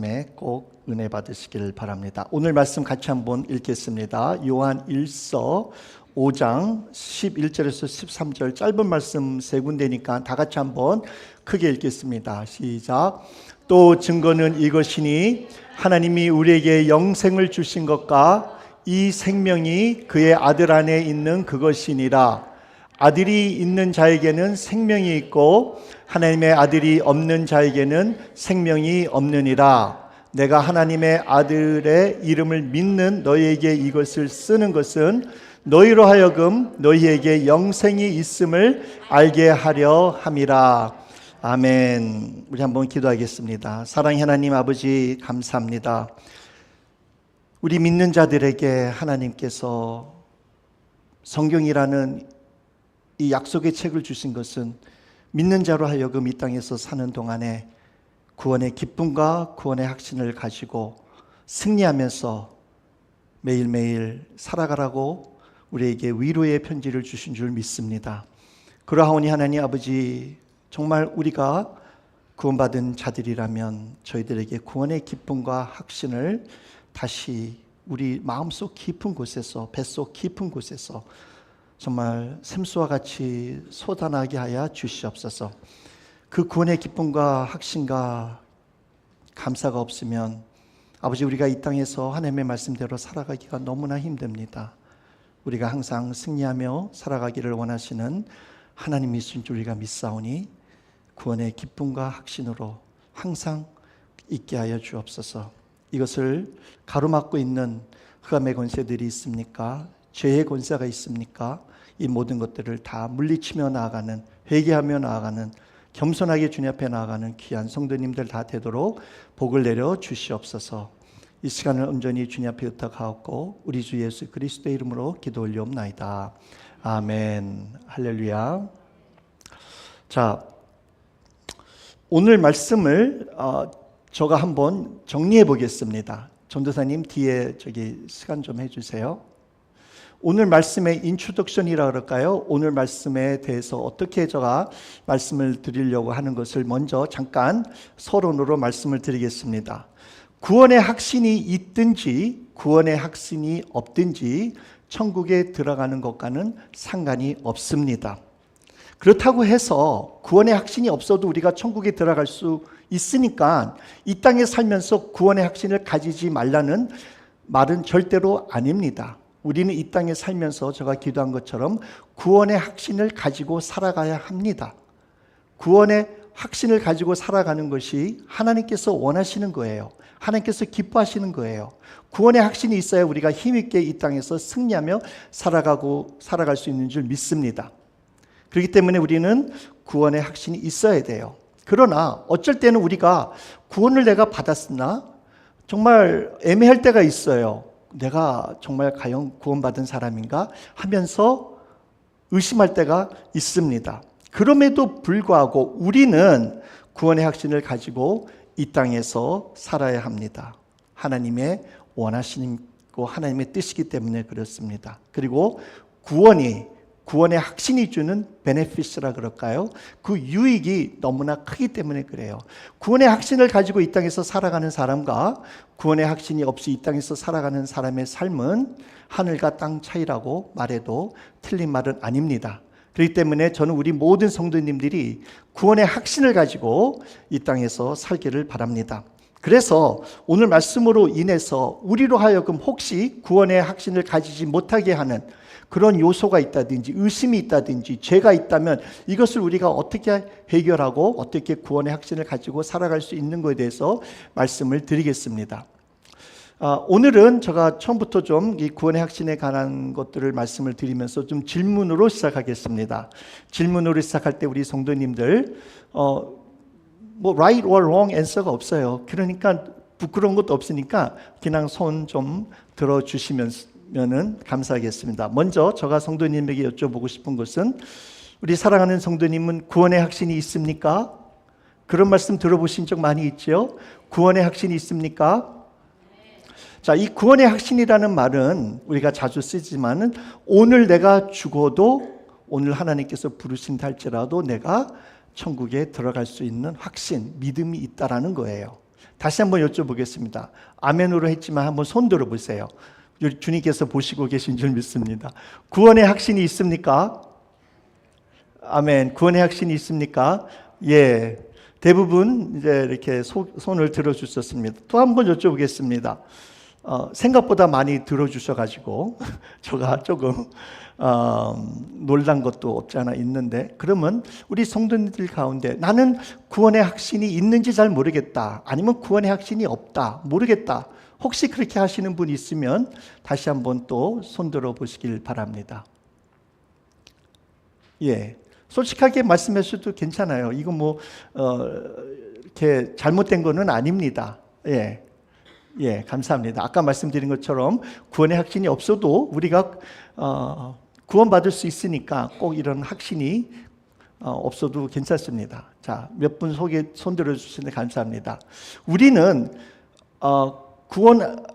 말씀에 꼭 은혜 받으시길 바랍니다. 오늘 말씀 같이 한번 읽겠습니다. 요한 1서 5장 11절에서 13절 짧은 말씀 세 군데니까 다 같이 한번 크게 읽겠습니다. 시작. 또 증거는 이것이니 하나님이 우리에게 영생을 주신 것과 이 생명이 그의 아들 안에 있는 그것이니라. 아들이 있는 자에게는 생명이 있고 하나님의 아들이 없는 자에게는 생명이 없느니라. 내가 하나님의 아들의 이름을 믿는 너희에게 이것을 쓰는 것은 너희로 하여금 너희에게 영생이 있음을 알게 하려 함이라. 아멘. 우리 한번 기도하겠습니다. 사랑의 하나님 아버지, 감사합니다. 우리 믿는 자들에게 하나님께서 성경이라는 이 약속의 책을 주신 것은 믿는 자로 하여금 이 땅에서 사는 동안에 구원의 기쁨과 구원의 확신을 가지고 승리하면서 매일매일 살아가라고 우리에게 위로의 편지를 주신 줄 믿습니다. 그러하오니 하나님 아버지, 정말 우리가 구원받은 자들이라면 저희들에게 구원의 기쁨과 확신을 다시 우리 마음속 깊은 곳에서, 뱃속 깊은 곳에서 정말 샘수와 같이 솟아나게 하여 주시옵소서. 그 구원의 기쁨과 확신과 감사가 없으면 아버지, 우리가 이 땅에서 하나님의 말씀대로 살아가기가 너무나 힘듭니다. 우리가 항상 승리하며 살아가기를 원하시는 하나님이신 줄 우리가 믿사오니 구원의 기쁨과 확신으로 항상 있게 하여 주옵소서. 이것을 가로막고 있는 흑암의 권세들이 있습니까? 죄의 권세가 있습니까? 이 모든 것들을 다 물리치며 나아가는, 회개하며 나아가는, 겸손하게 주님 앞에 나아가는 귀한 성도님들 다 되도록 복을 내려 주시옵소서. 이 시간을 온전히 주님 앞에 의탁하옵고 우리 주 예수 그리스도의 이름으로 기도 올리옵나이다. 아멘. 할렐루야. 자, 오늘 말씀을 제가 한번 정리해 보겠습니다. 전도사님 뒤에 시간 좀 해주세요. 오늘 말씀의 인트로덕션이라 그럴까요? 오늘 말씀에 대해서 어떻게 제가 말씀을 드리려고 하는 것을 먼저 잠깐 서론으로 말씀을 드리겠습니다. 구원의 확신이 있든지 구원의 확신이 없든지 천국에 들어가는 것과는 상관이 없습니다. 그렇다고 해서 구원의 확신이 없어도 우리가 천국에 들어갈 수 있으니까 이 땅에 살면서 구원의 확신을 가지지 말라는 말은 절대로 아닙니다. 우리는 이 땅에 살면서 제가 기도한 것처럼 구원의 확신을 가지고 살아가야 합니다. 구원의 확신을 가지고 살아가는 것이 하나님께서 원하시는 거예요. 하나님께서 기뻐하시는 거예요. 구원의 확신이 있어야 우리가 힘있게 이 땅에서 승리하며 살아갈 수 있는 줄 믿습니다. 그렇기 때문에 우리는 구원의 확신이 있어야 돼요. 그러나 어쩔 때는 우리가 구원을 내가 받았으나 정말 애매할 때가 있어요. 내가 정말 과연 구원받은 사람인가 하면서 의심할 때가 있습니다. 그럼에도 불구하고 우리는 구원의 확신을 가지고 이 땅에서 살아야 합니다. 하나님의 원하시고 하나님의 뜻이기 때문에 그렇습니다. 그리고 구원의 확신이 주는 베네피스라 그럴까요? 그 유익이 너무나 크기 때문에 그래요. 구원의 확신을 가지고 이 땅에서 살아가는 사람과 구원의 확신이 없이 이 땅에서 살아가는 사람의 삶은 하늘과 땅 차이라고 말해도 틀린 말은 아닙니다. 그렇기 때문에 저는 우리 모든 성도님들이 구원의 확신을 가지고 이 땅에서 살기를 바랍니다. 그래서 오늘 말씀으로 인해서 우리로 하여금 혹시 구원의 확신을 가지지 못하게 하는 그런 요소가 있다든지 의심이 있다든지 죄가 있다면 이것을 우리가 어떻게 해결하고 어떻게 구원의 확신을 가지고 살아갈 수 있는 것에 대해서 말씀을 드리겠습니다. 오늘은 제가 처음부터 좀 이 구원의 확신에 관한 것들을 말씀을 드리면서 좀 질문으로 시작하겠습니다. 질문으로 시작할 때 우리 성도님들 right or wrong answer가 없어요. 그러니까 부끄러운 것도 없으니까 그냥 손 좀 들어주시면은 감사하겠습니다. 먼저 제가 성도님에게 여쭤보고 싶은 것은 우리 사랑하는 성도님은 구원의 확신이 있습니까? 그런 말씀 들어보신 적 많이 있죠? 구원의 확신이 있습니까? 자, 이 구원의 확신이라는 말은 우리가 자주 쓰지만은 오늘 내가 죽어도 오늘 하나님께서 부르신다 할지라도 내가 천국에 들어갈 수 있는 확신, 믿음이 있다라는 거예요. 다시 한번 여쭤보겠습니다. 아멘으로 했지만 한번 손 들어보세요. 주님께서 보시고 계신 줄 믿습니다. 구원의 확신이 있습니까? 아멘. 구원의 확신이 있습니까? 예. 대부분 이제 이렇게 손을 들어주셨습니다. 또 한번 여쭤보겠습니다. 생각보다 많이 들어주셔가지고 제가 조금 놀란 것도 없지 않아 있는데, 그러면 우리 성도님들 가운데 나는 구원의 확신이 있는지 잘 모르겠다, 아니면 구원의 확신이 없다, 모르겠다, 혹시 그렇게 하시는 분 있으면 다시 한번 또 손 들어 보시길 바랍니다. 예. 솔직하게 말씀하셔도 괜찮아요. 이거 뭐 이렇게 잘못된 거는 아닙니다. 예, 예, 감사합니다. 아까 말씀드린 것처럼 구원의 확신이 없어도 우리가 구원받을 수 있으니까 꼭 이런 확신이 없어도 괜찮습니다. 자, 몇 분 손 들어주시는데 감사합니다. 우리는 구원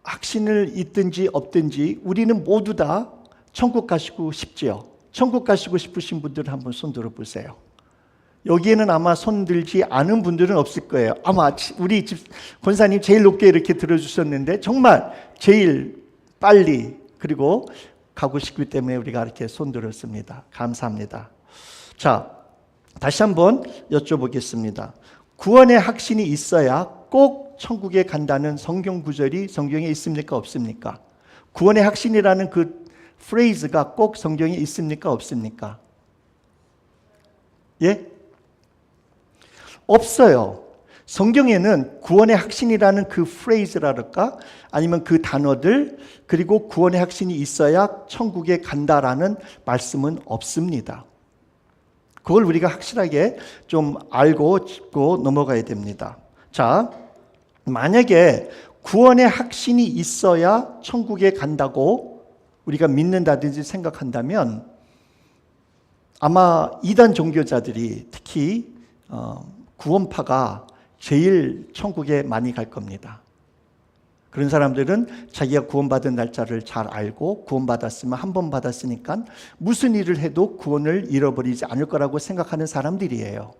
확신을 있든지 없든지 우리는 모두 다 천국 가시고 싶지요. 천국 가시고 싶으신 분들은 한번 손 들어보세요. 여기에는 아마 손 들지 않은 분들은 없을 거예요. 아마 우리 집 권사님 제일 높게 이렇게 들어주셨는데 정말 제일 빨리 그리고 가고 싶기 때문에 우리가 이렇게 손 들었습니다. 감사합니다. 자, 다시 한번 여쭤보겠습니다. 구원의 확신이 있어야 꼭 천국에 간다는 성경 구절이 성경에 있습니까? 없습니까? 구원의 확신이라는 그 프레이즈가 꼭 성경에 있습니까? 없습니까? 예? 없어요. 성경에는 구원의 확신이라는 그 프레이즈랄까? 아니면 그 단어들, 그리고 구원의 확신이 있어야 천국에 간다라는 말씀은 없습니다. 그걸 우리가 확실하게 좀 알고 짚고 넘어가야 됩니다. 자, 만약에 구원의 확신이 있어야 천국에 간다고 우리가 믿는다든지 생각한다면 아마 이단 종교자들이 특히 구원파가 제일 천국에 많이 갈 겁니다. 그런 사람들은 자기가 구원받은 날짜를 잘 알고 구원받았으면 한 번 받았으니까 무슨 일을 해도 구원을 잃어버리지 않을 거라고 생각하는 사람들이에요.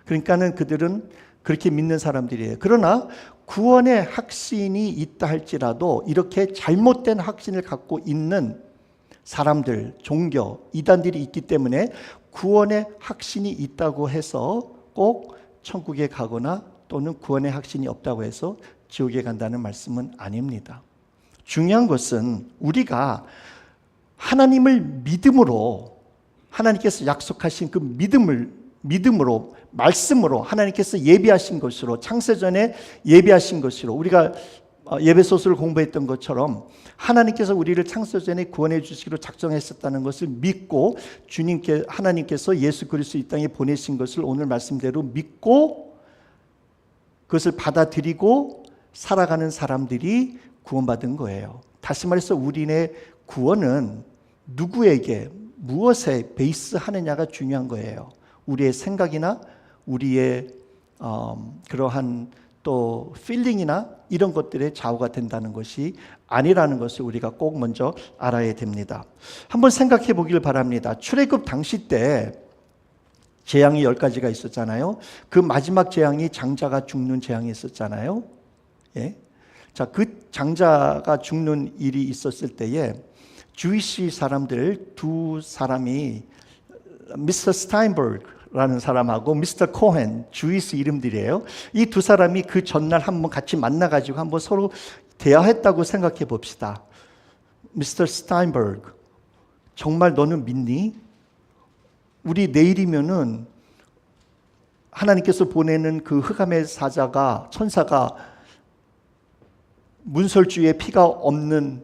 그러니까는 그들은 그렇게 믿는 사람들이에요. 그러나 구원의 확신이 있다 할지라도 이렇게 잘못된 확신을 갖고 있는 사람들, 종교, 이단들이 있기 때문에 구원의 확신이 있다고 해서 꼭 천국에 가거나 또는 구원의 확신이 없다고 해서 지옥에 간다는 말씀은 아닙니다. 중요한 것은 우리가 하나님을 믿음으로, 하나님께서 약속하신 그 믿음으로, 말씀으로 하나님께서 예비하신 것으로, 창세전에 예비하신 것으로, 우리가 예배소서를 공부했던 것처럼 하나님께서 우리를 창세전에 구원해 주시기로 작정했었다는 것을 믿고 하나님께서 예수 그리스도 이 땅에 보내신 것을 오늘 말씀대로 믿고 그것을 받아들이고 살아가는 사람들이 구원받은 거예요. 다시 말해서 우리의 구원은 누구에게 무엇에 베이스하느냐가 중요한 거예요. 우리의 생각이나 우리의 그러한 또 필링이나 이런 것들의 좌우가 된다는 것이 아니라는 것을 우리가 꼭 먼저 알아야 됩니다. 한번 생각해 보길 바랍니다. 출애굽 당시 때 재앙이 10가지가 있었잖아요. 그 마지막 재앙이 장자가 죽는 재앙이 있었잖아요. 예. 자, 그 장자가 죽는 일이 있었을 때에 주이시 사람들 두 사람이 미스터 스타인버그라는 사람하고 미스터 코헨, 주이시 이름들이에요. 이 두 사람이 그 전날 한번 같이 만나가지고 한번 서로 대화했다고 생각해 봅시다. 미스터 스타인버그, 정말 너는 믿니? 우리 내일이면은 하나님께서 보내는 그 흑암의 사자가, 천사가 문설주에 피가 없는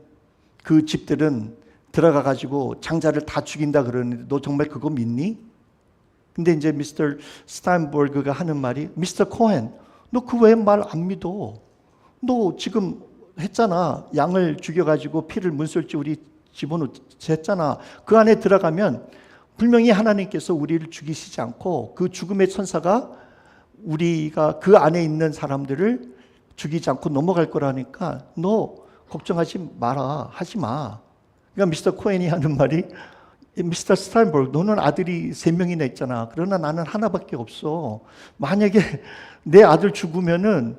그 집들은 들어가 가지고 장자를 다 죽인다 그러는데 너 정말 그거 믿니? 근데 이제 미스터 스타인버그가 하는 말이, 미스터 코헨, 너 그 왜 말 안 믿어? 너 지금 했잖아. 양을 죽여가지고 피를 문설주 우리 집어넣었잖아. 그 안에 들어가면 분명히 하나님께서 우리를 죽이시지 않고 그 죽음의 천사가 우리가 그 안에 있는 사람들을 죽이지 않고 넘어갈 거라니까 너 걱정하지 마라, 하지 마. 그러니까 미스터 코헨이 하는 말이, 미스터 스타인버그, 너는 아들이 3명이나 있잖아. 그러나 나는 하나밖에 없어. 만약에 내 아들 죽으면은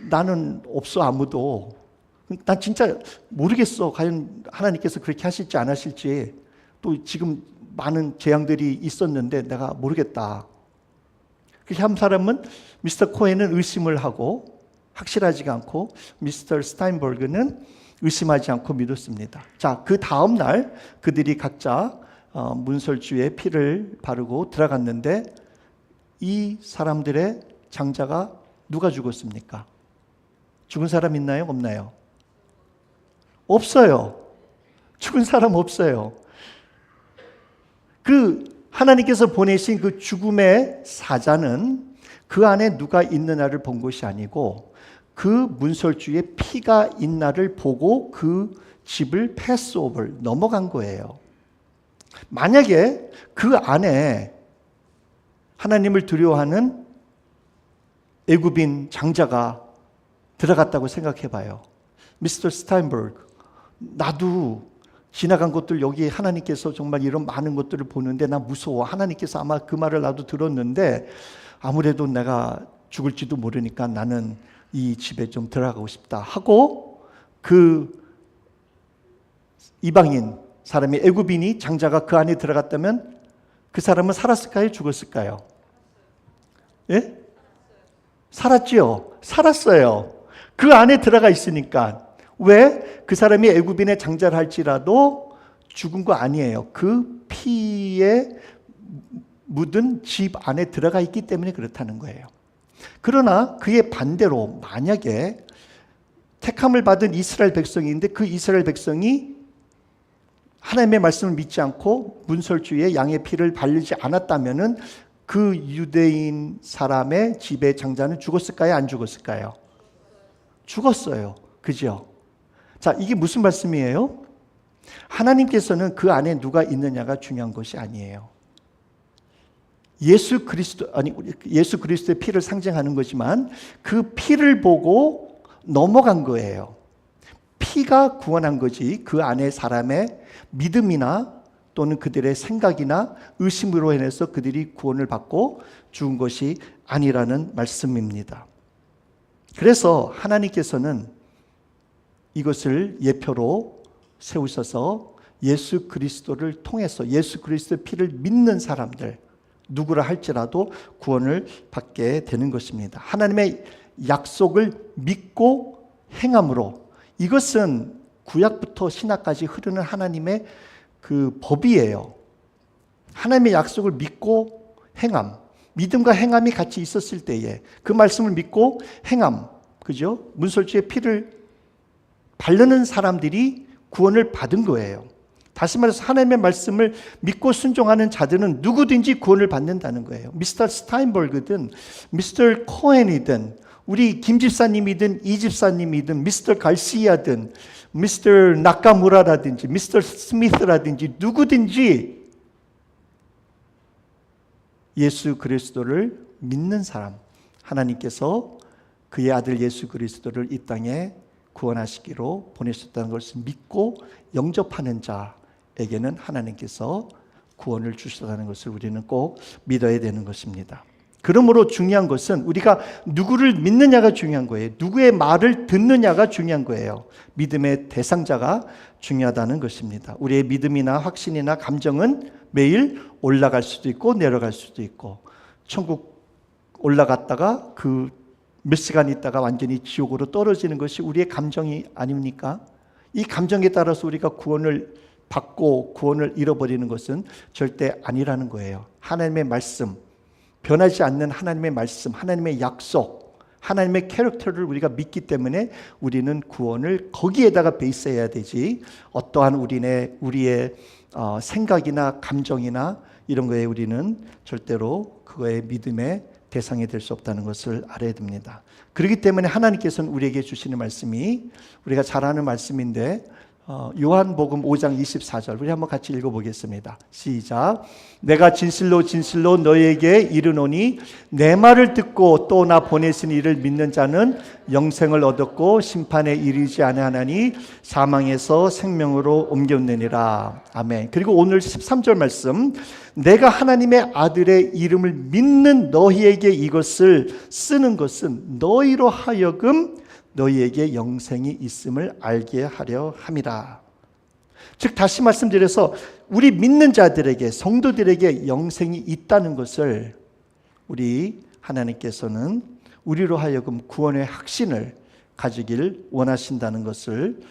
나는 없어 아무도. 난 진짜 모르겠어. 과연 하나님께서 그렇게 하실지 안 하실지. 또 지금 많은 재앙들이 있었는데 내가 모르겠다. 그렇게 한 사람은 미스터 코엔은 의심을 하고 확실하지가 않고 미스터 스타인버그는 의심하지 않고 믿었습니다. 자, 그 다음 날 그들이 각자 문설주에 피를 바르고 들어갔는데 이 사람들의 장자가 누가 죽었습니까? 죽은 사람 있나요? 없나요? 없어요. 죽은 사람 없어요. 그 하나님께서 보내신 그 죽음의 사자는 그 안에 누가 있느냐를 본 것이 아니고 그 문설주에 피가 있나를 보고 그 집을 패스오버를 넘어간 거예요. 만약에 그 안에 하나님을 두려워하는 애굽인 장자가 들어갔다고 생각해 봐요. 미스터 스타인버그, 나도 지나간 것들 여기 하나님께서 정말 이런 많은 것들을 보는데 나 무서워. 하나님께서 아마 그 말을 나도 들었는데 아무래도 내가 죽을지도 모르니까 나는 이 집에 좀 들어가고 싶다 하고 그 이방인 사람이 애굽인이 장자가 그 안에 들어갔다면 그 사람은 살았을까요? 죽었을까요? 예? 살았지요. 살았어요. 그 안에 들어가 있으니까. 왜? 그 사람이 애굽인의 장자를 할지라도 죽은 거 아니에요. 그 피에 묻은 집 안에 들어가 있기 때문에 그렇다는 거예요. 그러나 그의 반대로 만약에 택함을 받은 이스라엘 백성인데 그 이스라엘 백성이 하나님의 말씀을 믿지 않고 문설주에 양의 피를 바르지 않았다면은 그 유대인 사람의 집의 장자는 죽었을까요? 안 죽었을까요? 죽었어요. 그죠? 자, 이게 무슨 말씀이에요? 하나님께서는 그 안에 누가 있느냐가 중요한 것이 아니에요. 예수 그리스도의 피를 상징하는 거지만 그 피를 보고 넘어간 거예요. 피가 구원한 거지 그 안에 사람의 믿음이나 또는 그들의 생각이나 의심으로 인해서 그들이 구원을 받고 죽은 것이 아니라는 말씀입니다. 그래서 하나님께서는 이것을 예표로 세우셔서 예수 그리스도를 통해서 예수 그리스도의 피를 믿는 사람들 누구라 할지라도 구원을 받게 되는 것입니다. 하나님의 약속을 믿고 행함으로, 이것은 구약부터 신약까지 흐르는 하나님의 그 법이에요. 하나님의 약속을 믿고 행함, 믿음과 행함이 같이 있었을 때에 그 말씀을 믿고 행함, 그죠? 문설주에 피를 바르는 사람들이 구원을 받은 거예요. 다시 말해서 하나님의 말씀을 믿고 순종하는 자들은 누구든지 구원을 받는다는 거예요. 미스터 스타인버그든 미스터 코엔이든 우리 김 집사님이든 이 집사님이든 미스터 갈시아든 미스터 나카무라라든지 미스터 스미스라든지 누구든지 예수 그리스도를 믿는 사람, 하나님께서 그의 아들 예수 그리스도를 이 땅에 구원하시기로 보내셨다는 것을 믿고 영접하는 자에게는 하나님께서 구원을 주시다는 것을 우리는 꼭 믿어야 되는 것입니다. 그러므로 중요한 것은 우리가 누구를 믿느냐가 중요한 거예요. 누구의 말을 듣느냐가 중요한 거예요. 믿음의 대상자가 중요하다는 것입니다. 우리의 믿음이나 확신이나 감정은 매일 올라갈 수도 있고 내려갈 수도 있고, 천국 올라갔다가 그 몇 시간 있다가 완전히 지옥으로 떨어지는 것이 우리의 감정이 아닙니까? 이 감정에 따라서 우리가 구원을 받고 구원을 잃어버리는 것은 절대 아니라는 거예요. 하나님의 말씀, 변하지 않는 하나님의 말씀, 하나님의 약속, 하나님의 캐릭터를 우리가 믿기 때문에 우리는 구원을 거기에다가 베이스해야 되지, 어떠한 우리의 생각이나 감정이나 이런 거에 우리는 절대로 그거의 믿음의 대상이 될 수 없다는 것을 알아야 됩니다. 그렇기 때문에 하나님께서는 우리에게 주시는 말씀이 우리가 잘 아는 말씀인데 요한복음 5장 24절 우리 한번 같이 읽어보겠습니다. 시작. 내가 진실로 진실로 너희에게 이르노니 내 말을 듣고 또 나 보내신 이를 믿는 자는 영생을 얻었고 심판에 이르지 아니하나니 사망에서 생명으로 옮겼느니라. 아멘. 그리고 오늘 13절 말씀, 내가 하나님의 아들의 이름을 믿는 너희에게 이것을 쓰는 것은 너희로 하여금 너희에게 영생이 있음을 알게 하려 함이라. 즉 다시 말씀드려서 우리 믿는 자들에게, 성도들에게 영생이 있다는 것을 우리 하나님께서는 우리로 하여금 구원의 확신을 가지길 원하신다는 것을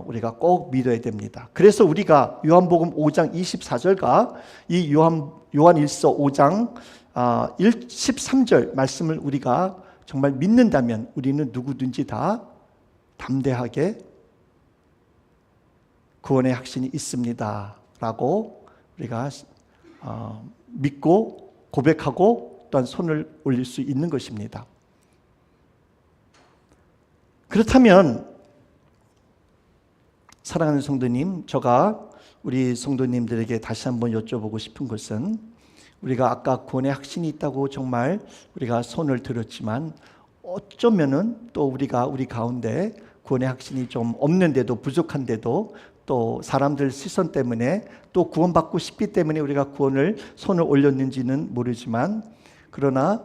우리가 꼭 믿어야 됩니다. 그래서 우리가 요한복음 5장 24절과 이 요한일서 5장 13절 말씀을 우리가 정말 믿는다면 우리는 누구든지 다 담대하게 구원의 확신이 있습니다 라고 우리가 믿고 고백하고 또한 손을 올릴 수 있는 것입니다. 그렇다면 사랑하는 성도님, 제가 우리 성도님들에게 다시 한번 여쭤보고 싶은 것은, 우리가 아까 구원의 확신이 있다고 정말 우리가 손을 들었지만 어쩌면은 또 우리가 우리 가운데 구원의 확신이 좀 없는데도, 부족한데도, 또 사람들 시선 때문에 또 구원받고 싶기 때문에 우리가 구원을 손을 올렸는지는 모르지만, 그러나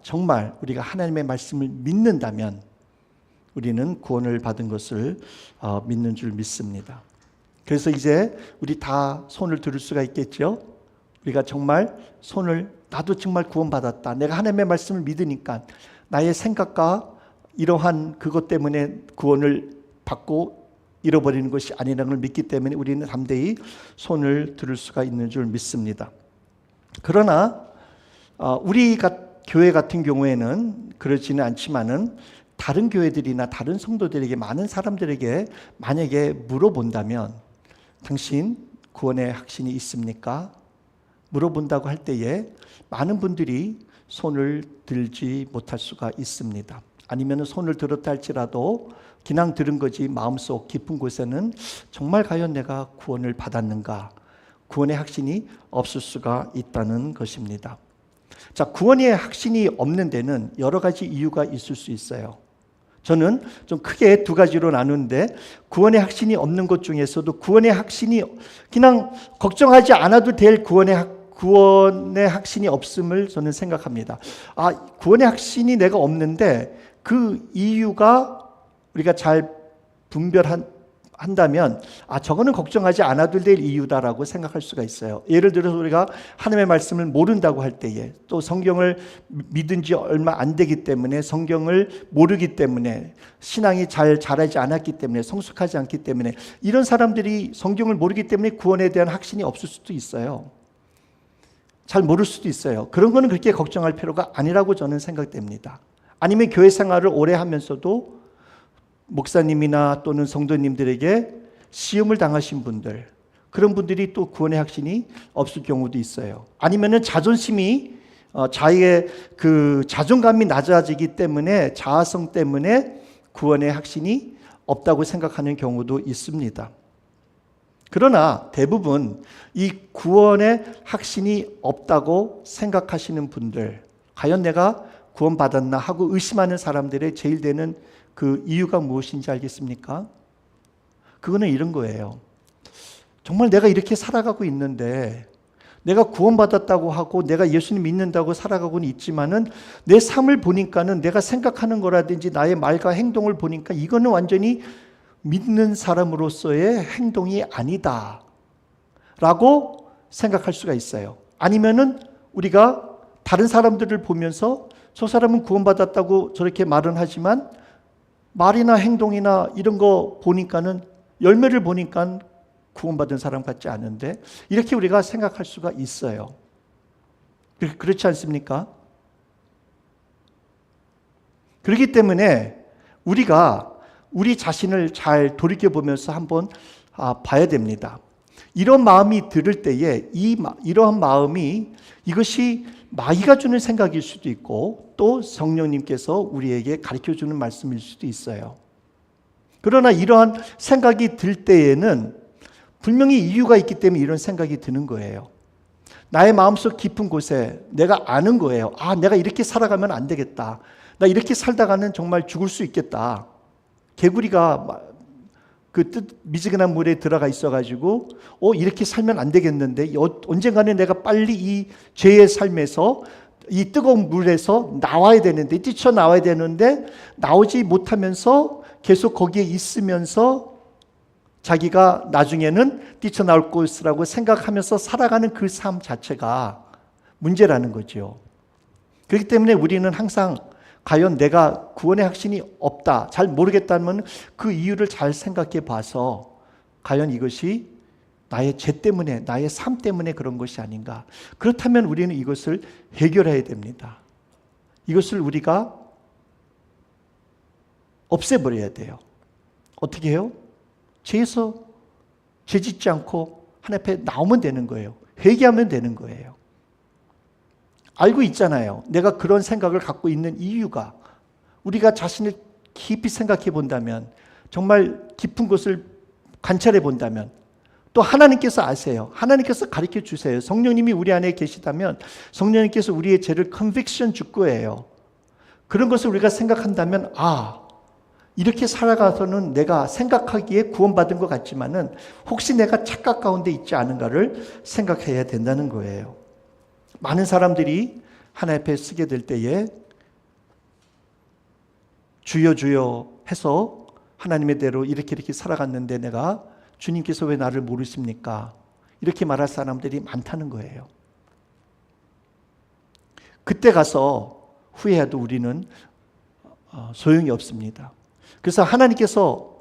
정말 우리가 하나님의 말씀을 믿는다면 우리는 구원을 받은 것을 믿는 줄 믿습니다. 그래서 이제 우리 다 손을 들을 수가 있겠죠. 우리가 정말 손을, 나도 정말 구원받았다, 내가 하나님의 말씀을 믿으니까 나의 생각과 이러한 그것 때문에 구원을 받고 잃어버리는 것이 아니라는 걸 믿기 때문에 우리는 담대히 손을 들을 수가 있는 줄 믿습니다. 그러나 우리 교회 같은 경우에는 그렇지는 않지만은 다른 교회들이나 다른 성도들에게, 많은 사람들에게 만약에 물어본다면 당신 구원의 확신이 있습니까? 물어본다고 할 때에 많은 분들이 손을 들지 못할 수가 있습니다. 아니면 손을 들었다 할지라도 그냥 들은 거지 마음속 깊은 곳에는 정말 과연 내가 구원을 받았는가, 구원의 확신이 없을 수가 있다는 것입니다. 자, 구원의 확신이 없는 데는 여러 가지 이유가 있을 수 있어요. 저는 좀 크게 두 가지로 나누는데, 구원의 확신이 없는 것 중에서도 구원의 확신이 그냥 걱정하지 않아도 될 구원의 확신이 없음을 저는 생각합니다. 구원의 확신이 내가 없는데 그 이유가 우리가 잘 분별한다면 저거는 걱정하지 않아도 될 이유다라고 생각할 수가 있어요. 예를 들어서 우리가 하나님의 말씀을 모른다고 할 때에, 또 성경을 믿은 지 얼마 안 되기 때문에, 성경을 모르기 때문에, 신앙이 잘 자라지 않았기 때문에, 성숙하지 않기 때문에, 이런 사람들이 성경을 모르기 때문에 구원에 대한 확신이 없을 수도 있어요. 잘 모를 수도 있어요. 그런 거는 그렇게 걱정할 필요가 아니라고 저는 생각됩니다. 아니면 교회 생활을 오래 하면서도 목사님이나 또는 성도님들에게 시험을 당하신 분들, 그런 분들이 또 구원의 확신이 없을 경우도 있어요. 아니면은 자존심이, 자기의 그 자존감이 낮아지기 때문에, 자아성 때문에 구원의 확신이 없다고 생각하는 경우도 있습니다. 그러나 대부분 이 구원의 확신이 없다고 생각하시는 분들, 과연 내가 구원받았나 하고 의심하는 사람들의 제일 되는 그 이유가 무엇인지 알겠습니까? 그거는 이런 거예요. 정말 내가 이렇게 살아가고 있는데, 내가 구원받았다고 하고 내가 예수님 믿는다고 살아가고는 있지만은 내 삶을 보니까는, 내가 생각하는 거라든지 나의 말과 행동을 보니까 이거는 완전히 믿는 사람으로서의 행동이 아니다 라고 생각할 수가 있어요. 아니면은 우리가 다른 사람들을 보면서 저 사람은 구원받았다고 저렇게 말은 하지만 말이나 행동이나 이런 거 보니까는, 열매를 보니까 구원받은 사람 같지 않은데, 이렇게 우리가 생각할 수가 있어요. 그렇지 않습니까? 그렇기 때문에 우리가 우리 자신을 잘 돌이켜보면서 한번 봐야 됩니다. 이런 마음이 들을 때에 이러한 마음이, 이것이 마귀가 주는 생각일 수도 있고 또 성령님께서 우리에게 가르쳐주는 말씀일 수도 있어요. 그러나 이러한 생각이 들 때에는 분명히 이유가 있기 때문에 이런 생각이 드는 거예요. 나의 마음속 깊은 곳에 내가 아는 거예요. 아, 내가 이렇게 살아가면 안 되겠다. 나 이렇게 살다가는 정말 죽을 수 있겠다. 개구리가 그 미지근한 물에 들어가 있어가지고 이렇게 살면 안 되겠는데 언젠가는 내가 빨리 이 죄의 삶에서 이 뜨거운 물에서 나와야 되는데, 뛰쳐나와야 되는데 나오지 못하면서 계속 거기에 있으면서 자기가 나중에는 뛰쳐나올 것이라고 생각하면서 살아가는 그 삶 자체가 문제라는 거죠. 그렇기 때문에 우리는 항상 과연 내가 구원의 확신이 없다, 잘 모르겠다면 그 이유를 잘 생각해 봐서 과연 이것이 나의 죄 때문에, 나의 삶 때문에 그런 것이 아닌가. 그렇다면 우리는 이것을 해결해야 됩니다. 이것을 우리가 없애버려야 돼요. 어떻게 해요? 죄에서 죄 짓지 않고 하나님 앞에 나오면 되는 거예요. 회개하면 되는 거예요. 알고 있잖아요. 내가 그런 생각을 갖고 있는 이유가, 우리가 자신을 깊이 생각해 본다면, 정말 깊은 곳을 관찰해 본다면, 또 하나님께서 아세요. 하나님께서 가르쳐 주세요. 성령님이 우리 안에 계시다면 성령님께서 우리의 죄를 컨빅션 줄 거예요. 그런 것을 우리가 생각한다면, 이렇게 살아가서는 내가 생각하기에 구원받은 것 같지만은 혹시 내가 착각 가운데 있지 않은가를 생각해야 된다는 거예요. 많은 사람들이 하나님 앞에 쓰게 될 때에 주여 주여 해서 하나님의 대로 이렇게 살아갔는데 내가 주님께서 왜 나를 모르십니까? 이렇게 말할 사람들이 많다는 거예요. 그때 가서 후회해도 우리는 소용이 없습니다. 그래서 하나님께서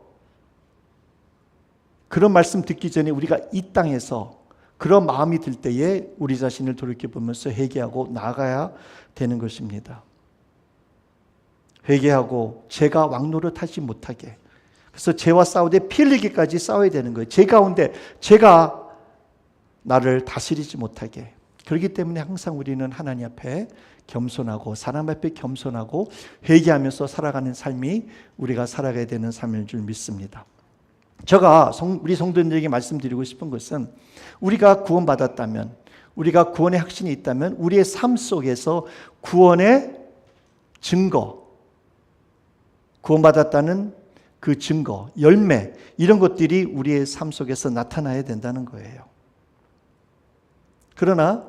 그런 말씀 듣기 전에 우리가 이 땅에서 그런 마음이 들 때에 우리 자신을 돌이켜보면서 회개하고 나아가야 되는 것입니다. 회개하고 죄가 왕노릇하지 못하게, 그래서 죄와 싸우되 피 흘리기까지 싸워야 되는 거예요. 죄 가운데 죄가 나를 다스리지 못하게. 그렇기 때문에 항상 우리는 하나님 앞에 겸손하고 사람 앞에 겸손하고 회개하면서 살아가는 삶이 우리가 살아가야 되는 삶인 줄 믿습니다. 제가 우리 성도님들에게 말씀드리고 싶은 것은, 우리가 구원받았다면, 우리가 구원의 확신이 있다면 우리의 삶 속에서 구원의 증거, 구원받았다는 그 증거, 열매, 이런 것들이 우리의 삶 속에서 나타나야 된다는 거예요. 그러나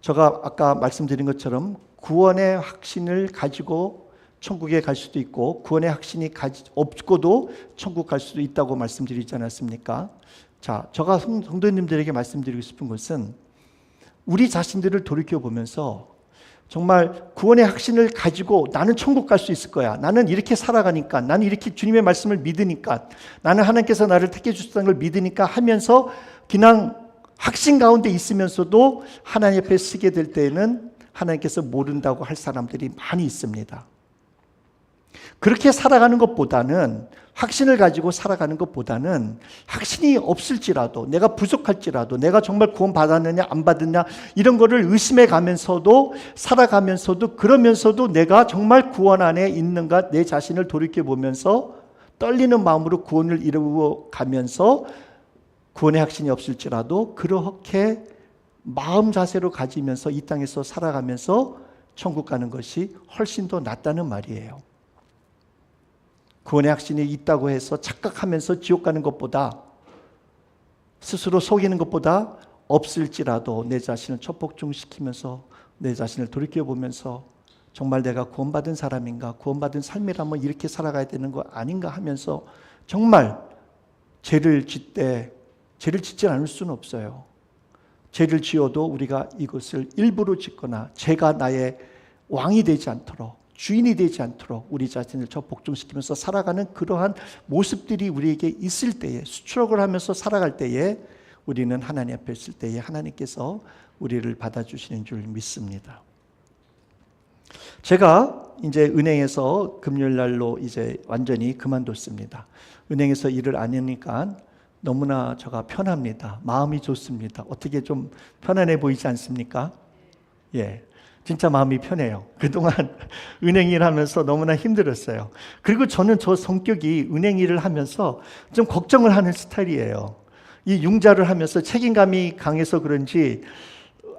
제가 아까 말씀드린 것처럼 구원의 확신을 가지고 천국에 갈 수도 있고, 구원의 확신이 없고도 천국 갈 수도 있다고 말씀드리지 않았습니까? 자, 제가 성도님들에게 말씀드리고 싶은 것은, 우리 자신들을 돌이켜보면서 정말 구원의 확신을 가지고 나는 천국 갈 수 있을 거야, 나는 이렇게 살아가니까, 나는 이렇게 주님의 말씀을 믿으니까, 나는 하나님께서 나를 택해 주셨다는 걸 믿으니까 하면서 그냥 확신 가운데 있으면서도 하나님 앞에 서게 될 때에는 하나님께서 모른다고 할 사람들이 많이 있습니다. 그렇게 살아가는 것보다는, 확신을 가지고 살아가는 것보다는, 확신이 없을지라도, 내가 부족할지라도, 내가 정말 구원 받았느냐 안 받았느냐 이런 거를 의심해 가면서도 살아가면서도, 그러면서도 내가 정말 구원 안에 있는가 내 자신을 돌이켜 보면서 떨리는 마음으로 구원을 이루어 가면서, 구원의 확신이 없을지라도 그렇게 마음 자세로 가지면서 이 땅에서 살아가면서 천국 가는 것이 훨씬 더 낫다는 말이에요. 구원의 확신이 있다고 해서 착각하면서 지옥 가는 것보다, 스스로 속이는 것보다 없을지라도 내 자신을 첩복종시키면서 내 자신을 돌이켜보면서 정말 내가 구원받은 사람인가, 구원받은 삶이라면 이렇게 살아가야 되는 거 아닌가 하면서 정말 죄를 짓지 않을 수는 없어요. 죄를 지어도 우리가 이것을 일부러 짓거나 죄가 나의 왕이 되지 않도록, 주인이 되지 않도록 우리 자신을 복종시키면서 살아가는 그러한 모습들이 우리에게 있을 때에, 수출력을 하면서 살아갈 때에 우리는 하나님 앞에 있을 때에 하나님께서 우리를 받아주시는 줄 믿습니다. 제가 이제 은행에서 금요일 날로 이제 완전히 그만뒀습니다. 은행에서 일을 안 하니까 너무나 제가 편합니다. 마음이 좋습니다. 어떻게 좀 편안해 보이지 않습니까? 예. 진짜 마음이 편해요. 그동안 은행 일 하면서 너무나 힘들었어요. 그리고 저는 저 성격이 은행 일을 하면서 좀 걱정을 하는 스타일이에요. 이 융자를 하면서 책임감이 강해서 그런지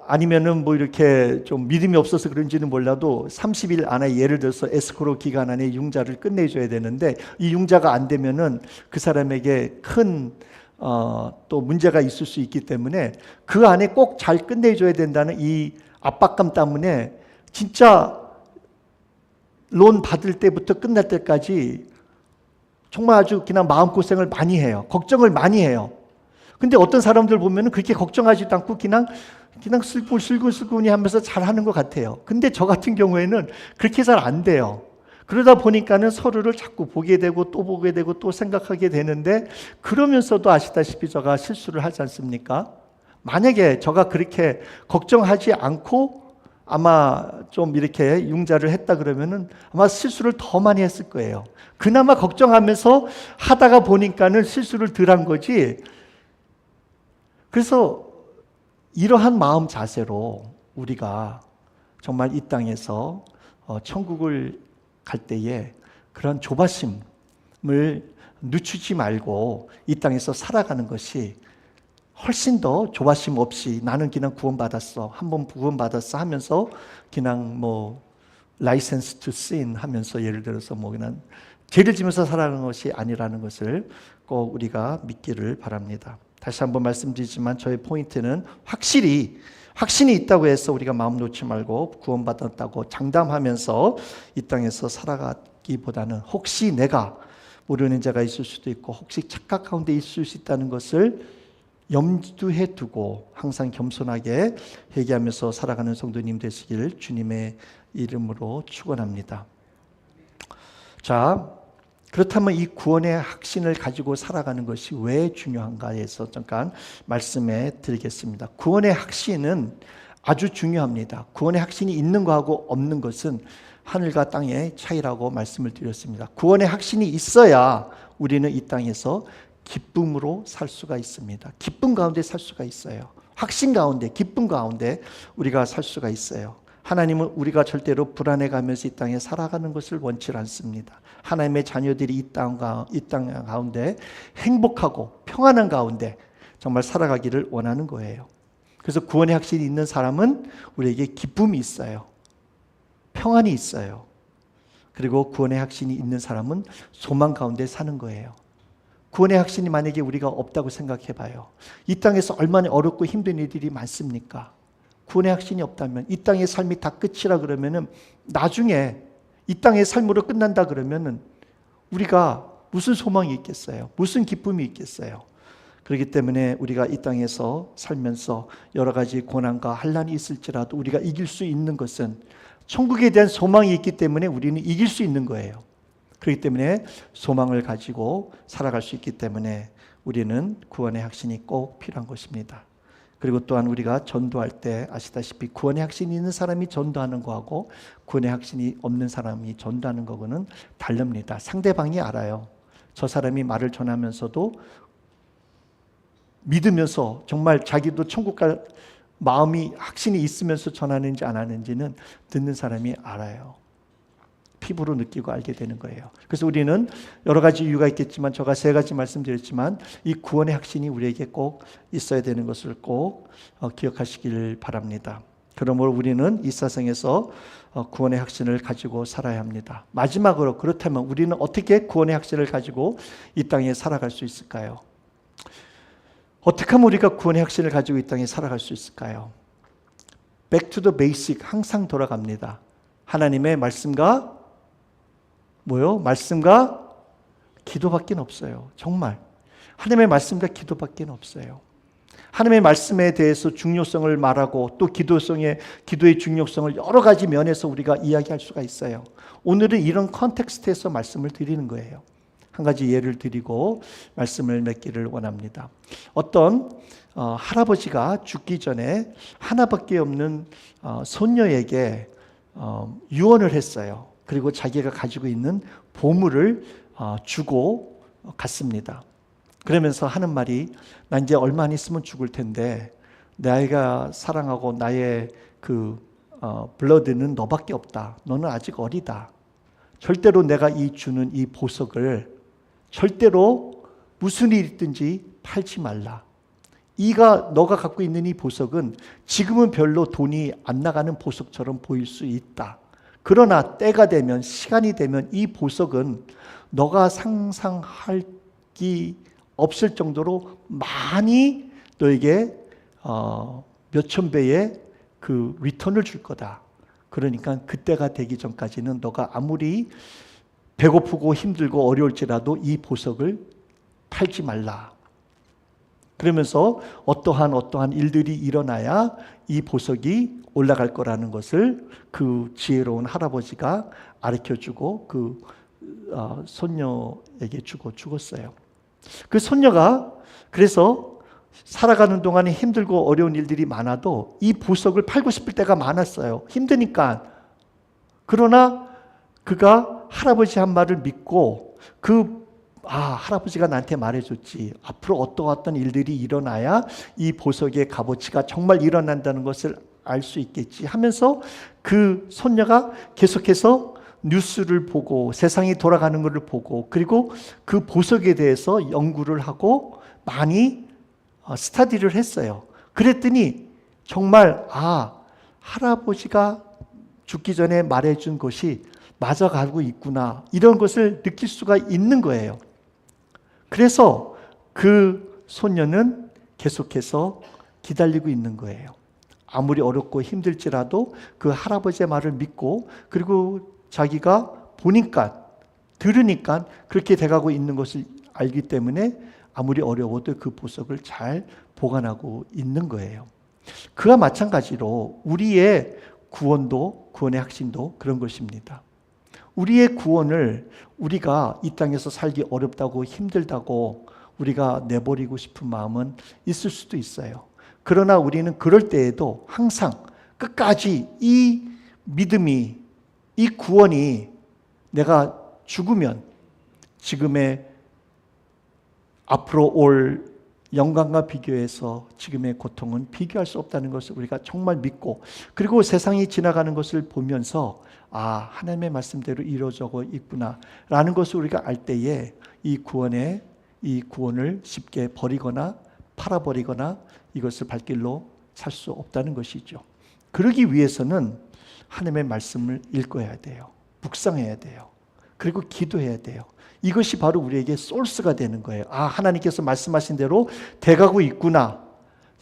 아니면은 뭐 이렇게 좀 믿음이 없어서 그런지는 몰라도 30일 안에 예를 들어서 에스코로 기간 안에 융자를 끝내줘야 되는데 이 융자가 안 되면은 그 사람에게 큰 또 문제가 있을 수 있기 때문에 그 안에 꼭 잘 끝내줘야 된다는 이 압박감 때문에 진짜 론 받을 때부터 끝날 때까지 정말 아주 그냥 마음고생을 많이 해요. 걱정을 많이 해요. 근데 어떤 사람들 보면은 그렇게 걱정하지도 않고 그냥 슬근슬근히 하면서 잘하는 것 같아요. 근데 저 같은 경우에는 그렇게 잘 안 돼요. 그러다 보니까는 서로를 자꾸 보게 되고 또 보게 되고 또 생각하게 되는데 그러면서도 아시다시피 제가 실수를 하지 않습니까? 만약에 제가 그렇게 걱정하지 않고 아마 좀 이렇게 융자를 했다 그러면은 아마 실수를 더 많이 했을 거예요. 그나마 걱정하면서 하다가 보니까는 실수를 덜 한 거지. 그래서 이러한 마음 자세로 우리가 정말 이 땅에서 천국을 갈 때에 그런 조바심을 늦추지 말고 이 땅에서 살아가는 것이 훨씬 더 조바심 없이 나는 그냥 구원받았어. 한번 구원받았어 하면서 그냥 뭐 라이센스 투 신 하면서 예를 들어서 뭐 그냥 죄를 지면서 살아가는 것이 아니라는 것을 꼭 우리가 믿기를 바랍니다. 다시 한번 말씀드리지만 저의 포인트는 확신이 있다고 해서 우리가 마음 놓지 말고 구원받았다고 장담하면서 이 땅에서 살아가기보다는 혹시 내가 모르는 자가 있을 수도 있고 혹시 착각 가운데 있을 수 있다는 것을 염두에 두고 항상 겸손하게 회개하면서 살아가는 성도님 되시길 주님의 이름으로 축원합니다. 자, 그렇다면 이 구원의 확신을 가지고 살아가는 것이 왜 중요한가에서 잠깐 말씀해 드리겠습니다. 구원의 확신은 아주 중요합니다. 구원의 확신이 있는 것하고 없는 것은 하늘과 땅의 차이라고 말씀을 드렸습니다. 구원의 확신이 있어야 우리는 이 땅에서 기쁨으로 살 수가 있습니다. 기쁨 가운데 살 수가 있어요. 확신 가운데, 기쁨 가운데 우리가 살 수가 있어요. 하나님은 우리가 절대로 불안해가면서 이 땅에 살아가는 것을 원치 않습니다. 하나님의 자녀들이 이 땅 가운데 행복하고 평안한 가운데 정말 살아가기를 원하는 거예요. 그래서 구원의 확신이 있는 사람은 우리에게 기쁨이 있어요. 평안이 있어요. 그리고 구원의 확신이 있는 사람은 소망 가운데 사는 거예요. 구원의 확신이 만약에 우리가 없다고 생각해 봐요. 이 땅에서 얼마나 어렵고 힘든 일들이 많습니까? 구원의 확신이 없다면 이 땅의 삶이 다 끝이라 그러면은 나중에 이 땅의 삶으로 끝난다 그러면은 우리가 무슨 소망이 있겠어요? 무슨 기쁨이 있겠어요? 그렇기 때문에 우리가 이 땅에서 살면서 여러 가지 고난과 환난이 있을지라도 우리가 이길 수 있는 것은 천국에 대한 소망이 있기 때문에 우리는 이길 수 있는 거예요. 그렇기 때문에 소망을 가지고 살아갈 수 있기 때문에 우리는 구원의 확신이 꼭 필요한 것입니다. 그리고 또한 우리가 전도할 때 아시다시피 구원의 확신이 있는 사람이 전도하는 거하고 구원의 확신이 없는 사람이 전도하는 거고는 다릅니다. 상대방이 알아요. 저 사람이 말을 전하면서도 믿으면서 정말 자기도 천국 갈 마음이 확신이 있으면서 전하는지 안 하는지는 듣는 사람이 알아요. 피부로 느끼고 알게 되는 거예요. 그래서 우리는 여러 가지 이유가 있겠지만 제가 3가지 말씀드렸지만 이 구원의 확신이 우리에게 꼭 있어야 되는 것을 꼭 기억하시길 바랍니다. 그러므로 우리는 이 세상에서 구원의 확신을 가지고 살아야 합니다. 마지막으로 그렇다면 우리는 어떻게 구원의 확신을 가지고 이 땅에 살아갈 수 있을까요? 어떻게 하면 우리가 구원의 확신을 가지고 이 땅에 살아갈 수 있을까요? Back to the basic, 항상 돌아갑니다. 하나님의 말씀과 말씀과 기도밖에 없어요. 정말 하나님의 말씀과 기도밖에 없어요. 하나님의 말씀에 대해서 중요성을 말하고 또 기도의 중요성을 여러 가지 면에서 우리가 이야기할 수가 있어요. 오늘은 이런 컨텍스트에서 말씀을 드리는 거예요. 한 가지 예를 드리고 말씀을 맺기를 원합니다. 어떤 할아버지가 죽기 전에 하나밖에 없는 손녀에게 유언을 했어요. 그리고 자기가 가지고 있는 보물을 주고 갔습니다. 그러면서 하는 말이 나 이제 얼마 안 있으면 죽을 텐데 내 아이가 사랑하고 나의 그 블러드는 너밖에 없다. 너는 아직 어리다. 절대로 내가 주는 이 보석을 절대로 무슨 일이 있든지 팔지 말라. 너가 갖고 있는 이 보석은 지금은 별로 돈이 안 나가는 보석처럼 보일 수 있다. 그러나 때가 되면, 시간이 되면 이 보석은 너가 상상할 기 없을 정도로 많이 너에게 몇천 배의 그 리턴을 줄 거다. 그러니까 그때가 되기 전까지는 너가 아무리 배고프고 힘들고 어려울지라도 이 보석을 팔지 말라. 그러면서 어떠한 일들이 일어나야 이 보석이 올라갈 거라는 것을 그 지혜로운 할아버지가 가르쳐주고 그 손녀에게 주고 죽었어요. 그 손녀가 그래서 살아가는 동안에 힘들고 어려운 일들이 많아도 이 보석을 팔고 싶을 때가 많았어요. 힘드니까. 그러나 그가 할아버지 한 말을 믿고 할아버지가 나한테 말해줬지. 앞으로 어떤 일들이 일어나야 이 보석의 값어치가 정말 일어난다는 것을 알 수 있겠지 하면서 그 손녀가 계속해서 뉴스를 보고 세상이 돌아가는 것을 보고 그리고 그 보석에 대해서 연구를 하고 많이 스터디를 했어요. 그랬더니 정말 할아버지가 죽기 전에 말해준 것이 맞아가고 있구나, 이런 것을 느낄 수가 있는 거예요. 그래서 그 소녀는 계속해서 기다리고 있는 거예요. 아무리 어렵고 힘들지라도 그 할아버지의 말을 믿고 그리고 자기가 들으니까 그렇게 돼가고 있는 것을 알기 때문에 아무리 어려워도 그 보석을 잘 보관하고 있는 거예요. 그와 마찬가지로 우리의 구원의 확신도 그런 것입니다. 우리의 구원을 우리가 이 땅에서 살기 어렵다고 힘들다고 우리가 내버리고 싶은 마음은 있을 수도 있어요. 그러나 우리는 그럴 때에도 항상 끝까지 이 믿음이, 이 구원이 내가 죽으면 지금의 앞으로 올 영광과 비교해서 지금의 고통은 비교할 수 없다는 것을 우리가 정말 믿고 그리고 세상이 지나가는 것을 보면서 하나님의 말씀대로 이루어져 있구나 라는 것을 우리가 알 때에 이 구원을 쉽게 버리거나 팔아버리거나 이것을 발길로 살 수 없다는 것이죠. 그러기 위해서는 하나님의 말씀을 읽어야 돼요. 묵상해야 돼요. 그리고 기도해야 돼요. 이것이 바로 우리에게 소스가 되는 거예요. 하나님께서 말씀하신 대로 돼가고 있구나.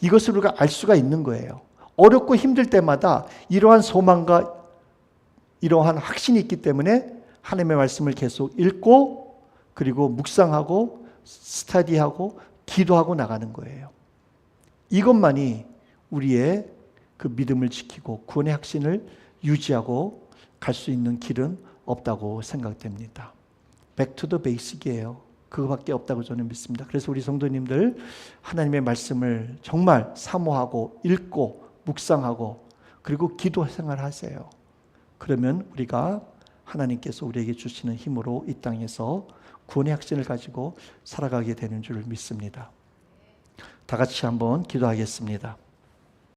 이것을 우리가 알 수가 있는 거예요. 어렵고 힘들 때마다 이러한 소망과 이러한 확신이 있기 때문에 하나님의 말씀을 계속 읽고 그리고 묵상하고 스터디하고 기도하고 나가는 거예요. 이것만이 우리의 그 믿음을 지키고 구원의 확신을 유지하고 갈 수 있는 길은 없다고 생각됩니다. Back to the basic이에요. 그거밖에 없다고 저는 믿습니다. 그래서 우리 성도님들 하나님의 말씀을 정말 사모하고 읽고 묵상하고 그리고 기도 생활하세요. 그러면 우리가 하나님께서 우리에게 주시는 힘으로 이 땅에서 구원의 확신을 가지고 살아가게 되는 줄 믿습니다. 다 같이 한번 기도하겠습니다.